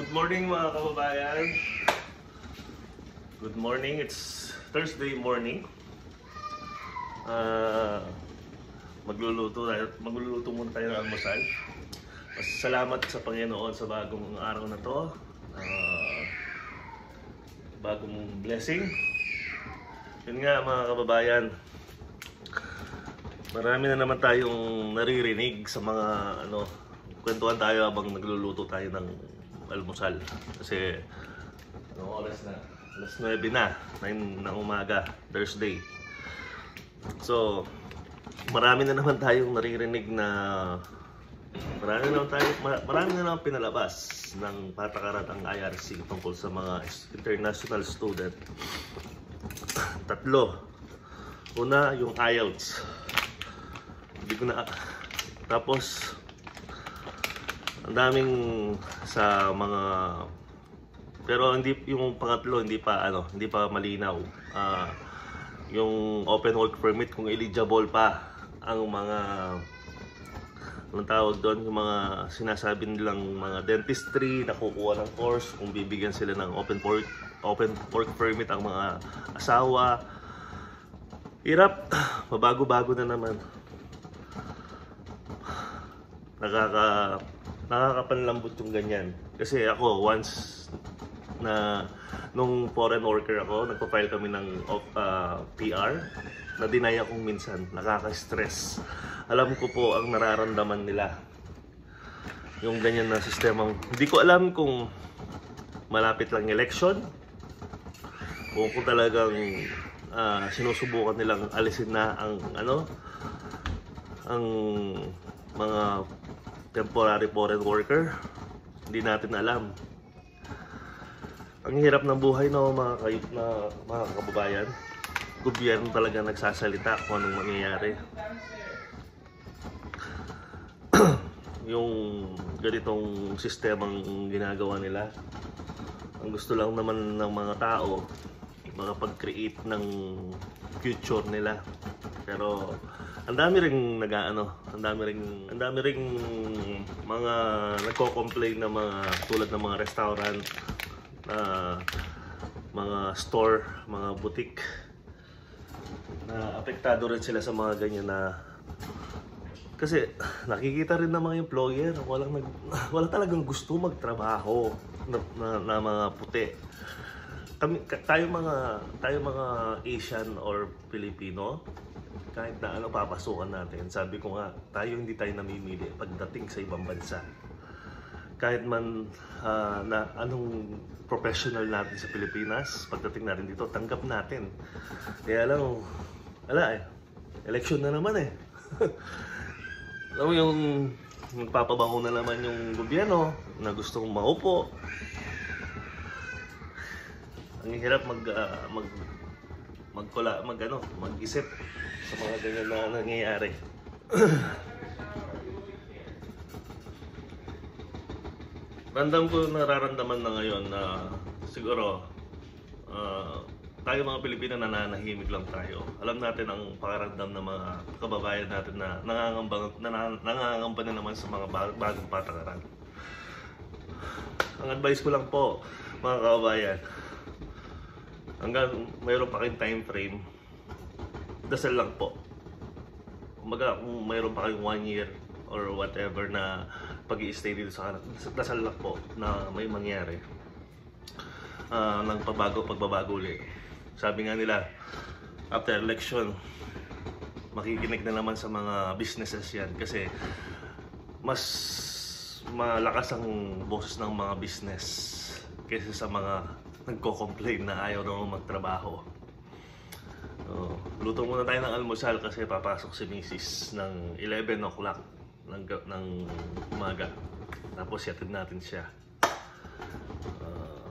Good morning mga kababayan. Good morning. It's Thursday morning. Magluluto muna tayo ng almusal. Salamat sa Panginoon sa bagong araw na to. Bagong blessing. Yun nga mga kababayan. Marami na naman tayong naririnig sa mga kwentuhan tayo habang nagluluto tayo ng almusal. Kasi oras na? Alas 9 na, 9 ng umaga, Thursday. So, marami na naman tayong naririnig na marami na naman pinalabas ng patakaran ang IRC tungkol sa mga international student. Tatlo. Una, yung IELTS. Hindi ko na. Tapos, ang daming sa mga, pero hindi, yung pangatlo hindi pa malinaw. Yung open work permit, kung eligible pa ang mga, anong tawag doon, yung mga sinasabi nilang mga dentistry na kukuha ng course, kung bibigyan sila ng open work permit ang mga asawa. Hirap, mabago-bago na naman. Nakakapanlambot yung ganyan. Kasi ako, once na nung foreign worker ako, nagpa-file kami ng PR, na-deny akong minsan. Nakaka-stress. Alam ko po ang nararamdaman nila. Yung ganyan na sistemang, hindi ko alam kung malapit lang election, kung talagang sinusubukan nilang alisin na ang ang mga temporary foreign worker. Hindi natin alam. Ang hirap ng buhay mga kababayan. Gobyerno talaga nagsasalita kung anong mangyayari. Yung ganitong sistemang ginagawa nila, ang gusto lang naman ng mga tao makapag-create ng future nila. Pero ang dami ring ang dami ring mga nagko-complain na mga tulad ng mga restaurant, mga store, mga boutique, na apektado rin sila sa mga ganyan na, kasi nakikita rin ng mga employer wala talagang gusto magtrabaho na mga puti. Tayo mga Asian or Filipino, kahit na papasukan natin, sabi ko nga, hindi tayo namimili pagdating sa ibang bansa. Kahit man na anong professional natin sa Pilipinas, pagdating natin dito, tanggap natin. Kaya lang, election na naman eh. Alam mo yung magpapabango na naman yung gobyerno na gustong maupo. Ang hirap mag-isip sa mga ganyan na nangyayari. Nararamdaman na ngayon na siguro tayo mga Pilipino nananahimik lang tayo. Alam natin ang pakaramdam ng mga kababayan natin na nangangamba na naman sa mga bagong patakaran. Ang advice ko lang po mga kababayan, hanggang mayroon pa kayong time frame, dasal lang po. Kumbaga, kung mayroon pa kayong 1 year or whatever na pag-i-stay dito sa kanan, dasal lang po na may mangyari ng pagbabago ulit. Sabi nga nila, after election, makikinig na naman sa mga businesses yan, kasi mas malakas ang boses ng mga business kaysa sa mga nagko-complain na ayaw naman magtrabaho. Luto muna tayo ng almusal kasi papasok si Mrs. ng 11 o'clock ng umaga. Tapos yatid natin siya.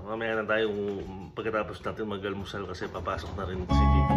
Mamaya na tayong pagkatapos natin mag-almusal kasi papasok na rin si Gigi.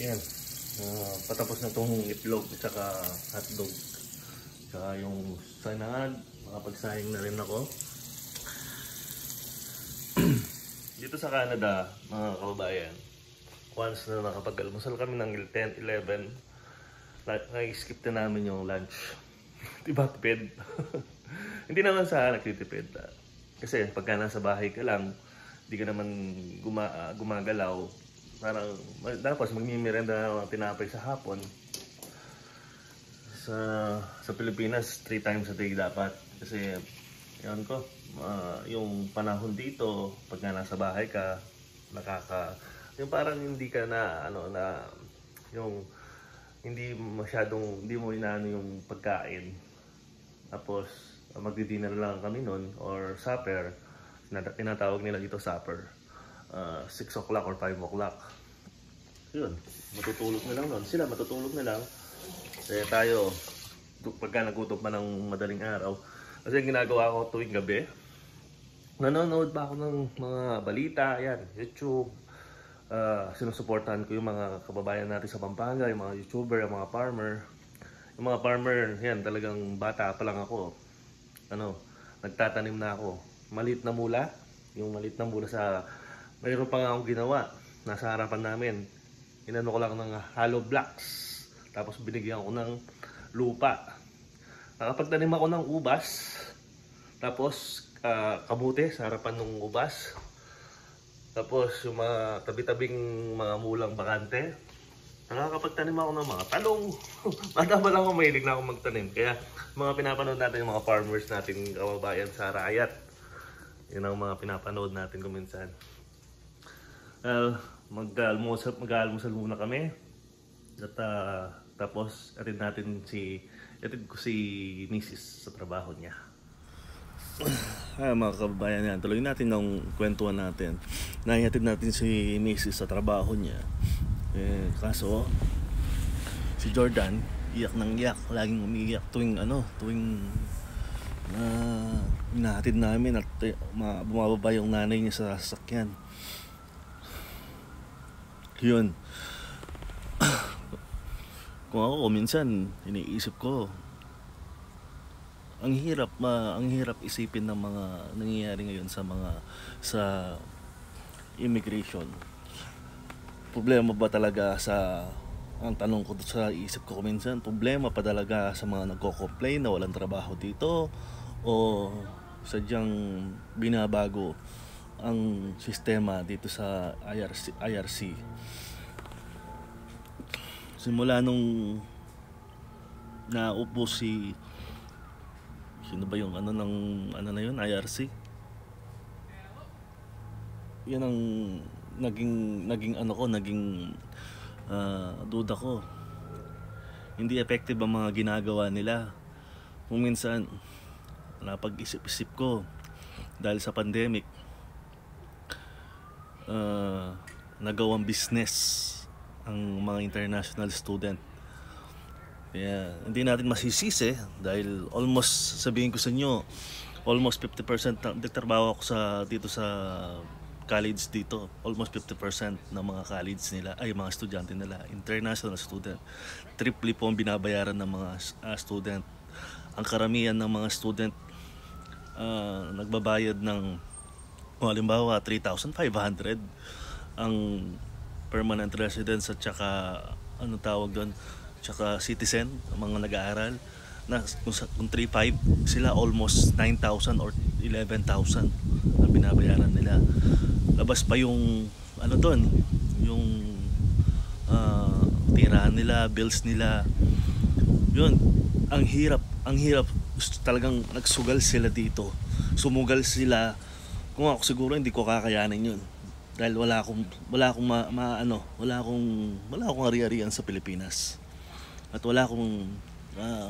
Yan. Patapos na itong itlog at saka hotdog. Tsaka yung sanag, makapagsaing na rin ako. Dito sa Canada, mga kababayan, once na nakapag-almusal kami ng 10, 11, nag-skip na namin yung lunch. Diba, tipid? Hindi naman sa nagtitipid. Kasi pagka nasa bahay ka lang, hindi ka naman gumagalaw. Parang, tapos magmimirenda na tinapay sa hapon. Sa Pilipinas, 3 times a day dapat. Kasi, yan ko, yung panahon dito, pagka nasa bahay ka, yung parang hindi ka na, yung, hindi mo inaano yung pagkain. Tapos, magdi-dinner lang kami nun, or supper. Tinatawag nila dito supper. 6 o'clock or 5 o'clock. Yun, matutulog na lang nun. Sila matutulog na lang. Kaya tayo, pagka nagutom pa ng madaling araw. Kasi ginagawa ko tuwing gabi, nanonood ba ako ng mga balita, yan, YouTube. Sinusuportahan ko yung mga kababayan natin sa Pampanga, yung mga YouTuber, yung mga farmer. Yung mga farmer, yan, talagang bata pa lang ako. Nagtatanim na ako. Maliit na mula, yung maliit na mula mayroon pa nga akong ginawa, nasa harapan namin. Inano ko lang ng hollow blocks, tapos binigyan ko ng lupa. Nakapagtanim ako ng ubas, tapos kamote sa harapan ng ubas. Tapos yung mga tabi-tabing mga mulang bakante, nakakapagtanim ako ng mga talong. Bata pa lang ako, mahilig na ako magtanim. Kaya mga pinapanood natin yung mga farmers natin, kababayan sa Rayat. Yun ang mga pinapanood natin kuminsan. Mag-almusal muna kami. At tapos atid ko si Mrs. sa trabaho niya. Mga kababayan yan, tuloy natin ng kwentuhan natin. Naihatid natin si Mrs. sa trabaho niya. Kaso si Jordan iyak ng iyak, laging umiiyak tuwing hinahatid namin at bumababa yung nanay niya sa sasakyan. Yun. Kung ako minsan iniisip ko, ang hirap isipin ng mga nangyayari ngayon sa immigration. Problema ba talaga ang tanong ko sa isip ko minsan, problema pa talaga sa mga nagko-complain na walang trabaho dito, o sadyang binabago ang sistema dito sa IRC. Simula nung naupo sino ba yung na yun, IRC? Yan ang naging duda ko. Hindi effective ang mga ginagawa nila. Kung minsan napag-isip-isip ko, dahil sa pandemic, nagawang business ang mga international student. Kaya hindi natin masisisi, dahil almost, sabihin ko sa inyo, almost 50% nagtrabaho ako dito sa college dito. Almost 50% ng mga college nila, mga estudyante nila, international student. Triple po ang binabayaran ng mga student. Ang karamihan ng mga student nagbabayad ng, halimbawa, 3,500 ang permanent residence at saka tsaka citizen, ang mga nag-aaral na kung 3,500 sila, almost 9,000 or 11,000 ang binabayaran nila. Labas pa yung yung tirahan nila, bills nila. Yun, ang hirap talagang nagsugal sila dito. Sumugal sila. Kung ako siguro hindi ko kakayanin yun. Dahil wala akong ari-arian sa Pilipinas. At wala akong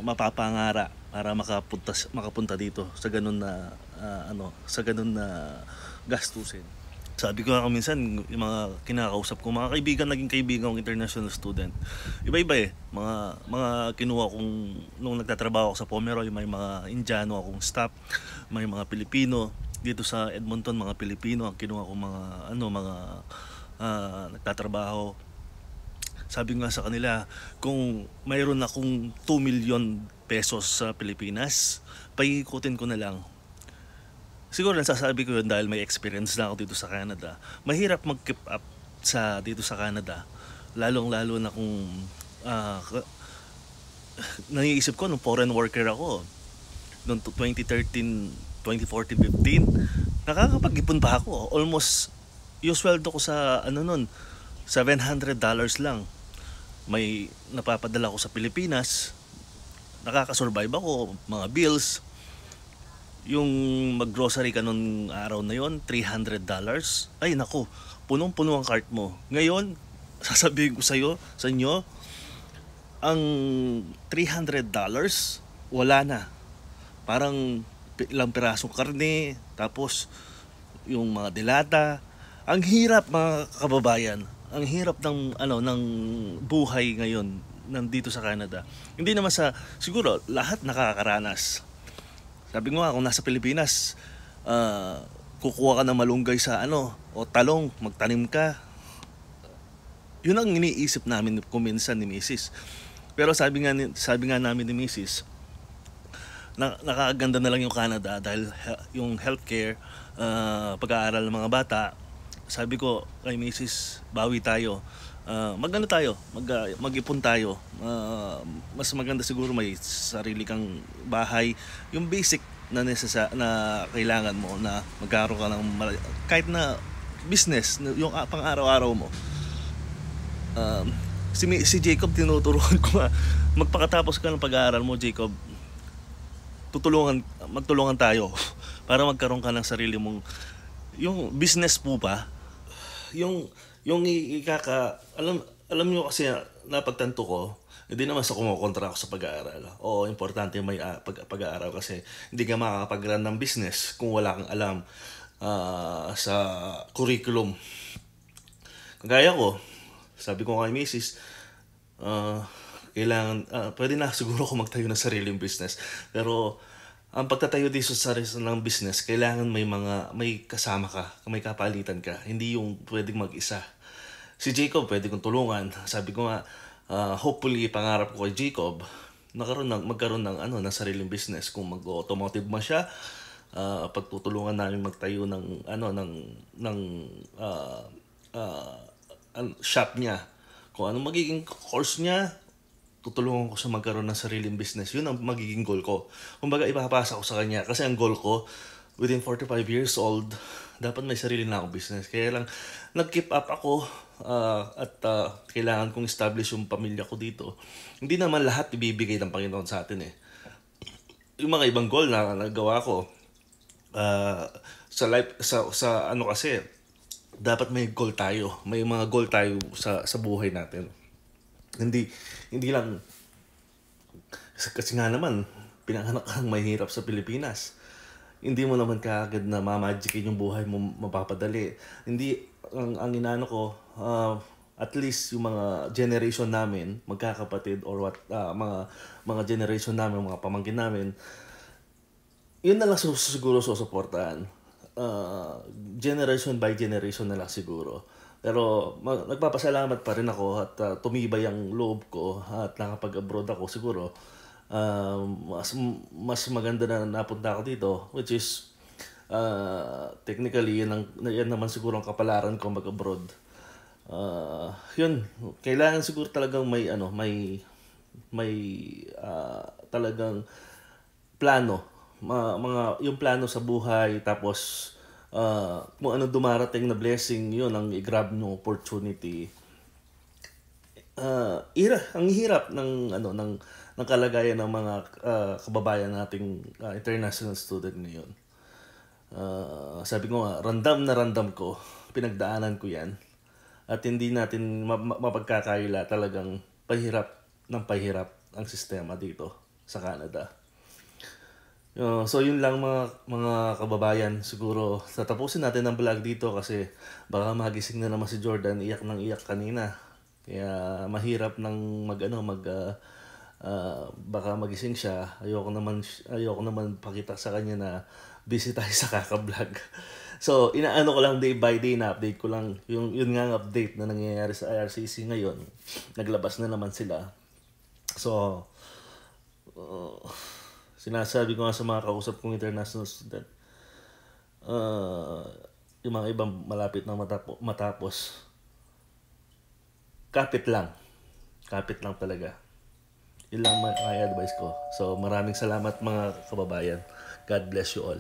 mapapangara para makapunta dito sa ganun na gastusin. Sabi ko minsan, yung mga kinakausap ko, mga kaibigan, naging kaibigan kong international student, iba-iba mga kinuha kong nung nagtatrabaho ako sa Pomeroy. May mga Indiano akong staff, may mga Pilipino dito sa Edmonton, mga Pilipino ang kinuha kong mga nagtatrabaho sabi nga sa kanila, kung mayroon akong 2 million pesos sa Pilipinas, paikutin ko na lang. Siguro nasasabi ko yun dahil may experience na ako dito sa Canada. Mahirap mag-keep up dito sa Canada. Lalong-lalo na kung naiisip ko nung foreign worker ako. Noong 2013, 2014, 15, nakakapag-ipon pa ako. Almost, yung sweldo ko sa nun, $700 lang. May napapadala ko sa Pilipinas. Nakakasurvive ako, mga bills. Yung mag-grocery ka nung araw na yon, $300. Ay naku, punong-puno ang cart mo. Ngayon, sasabihin ko sa inyo, ang $300, wala na. Parang ilang pirasong karne, tapos yung mga delata. Ang hirap, mga kababayan. Ang hirap ng buhay ngayon nandito sa Canada. Hindi naman siguro lahat nakakaranas. Sabi ko nga, kung nasa Pilipinas, kukuha ka ng malunggay sa o talong, magtanim ka. Yun ang iniisip namin kuminsan ni Mrs. Pero sabi nga namin ni Mrs., nakakaganda na lang yung Canada dahil yung healthcare, pag-aaral ng mga bata. Sabi ko kay Mrs., bawi tayo. Mag-ipon tayo. Mas maganda siguro may sarili kang bahay, yung basic na kailangan mo, na magkaroon ka ng kahit na business, yung pang-araw-araw mo. Si Jacob, tinuturuan ko magpakatapos ka ng pag-aaral mo, Jacob, magtulungan tayo para magkaroon ka ng sarili mong yung business po ba, yung alam nyo kasi napagtanto ko, hindi naman sa kumukontra ako sa pag-aaral. Oo, importante may pag-aaral kasi hindi ka makakapag-run ng business kung wala kang alam sa curriculum. Kagaya ko, sabi ko kay Mrs., kailangan, pwede na siguro ako magtayo ng sariling business. Pero ang pagtatayo dito sa ng business, kailangan may kasama ka, may kapalitan ka. Hindi yung pwedeng mag-isa. Si Jacob, pwede kong tulungan. Sabi ko nga, hopefully, pangarap ko kay Jacob, magkaroon ng sariling business. Kung mag-automotive man siya, pagtutulungan namin magtayo ng shop niya. Kung ano magiging course niya, tutulungan ko siya magkaroon ng sariling business. Yun ang magiging goal ko. Kumbaga, ipapasa ko sa kanya. Kasi ang goal ko, within 45 years old, dapat may sarili na akong business. Kaya lang, nag-keep up ako at kailangan kong establish yung pamilya ko dito. Hindi naman lahat ibibigay ng Panginoon sa atin eh. Yung mga ibang goal na nagawa ko, sa life, sa kasi, dapat may goal tayo. May mga goal tayo sa buhay natin. Hindi lang kasi nga naman pinanganak kang mahirap sa Pilipinas. Hindi mo naman kaagad na mamagicin yung buhay mo mapapadali. Hindi ang inaano ko, at least yung mga generation namin, magkakapatid or mga generation namin, mga pamangkin namin, yun na lang siguro susuportahan. Generation by generation na lang siguro. Pero nagpapasalamat pa rin ako at tumibay ang loob ko at nakapag-abroad ako siguro. Mas maganda na napunta ako dito, which is technically yan naman siguro ang kapalaran ko mag-abroad. Yun, kailangan siguro talagang may talagang plano, yung plano sa buhay, tapos kung ano dumarating na blessing, yun ang i-grab ng opportunity. Ang hirap ng kalagayan ng mga kababayan nating international student ngayon. Sabi ko nga, randam ko, pinagdaanan ko yan, at hindi natin mapagkakaila, talagang pahirap ang sistema dito sa Canada. So yun lang mga kababayan, siguro tatapusin natin ang vlog dito kasi baka magising na naman si Jordan, iyak kanina. Kaya mahirap nang baka magising siya. Ayoko naman pakita sa kanya na busy tayo sa kaka-vlog. So, inaano ko lang day by day na update ko lang. Yun nga ang update na nangyayari sa IRCC ngayon. Naglabas na naman sila. So, sinasabi ko nga sa mga kausap kong international student, yung mga ibang malapit na matapos, kapit lang talaga. Yun lang may advice ko. So maraming salamat mga kababayan. God bless you all.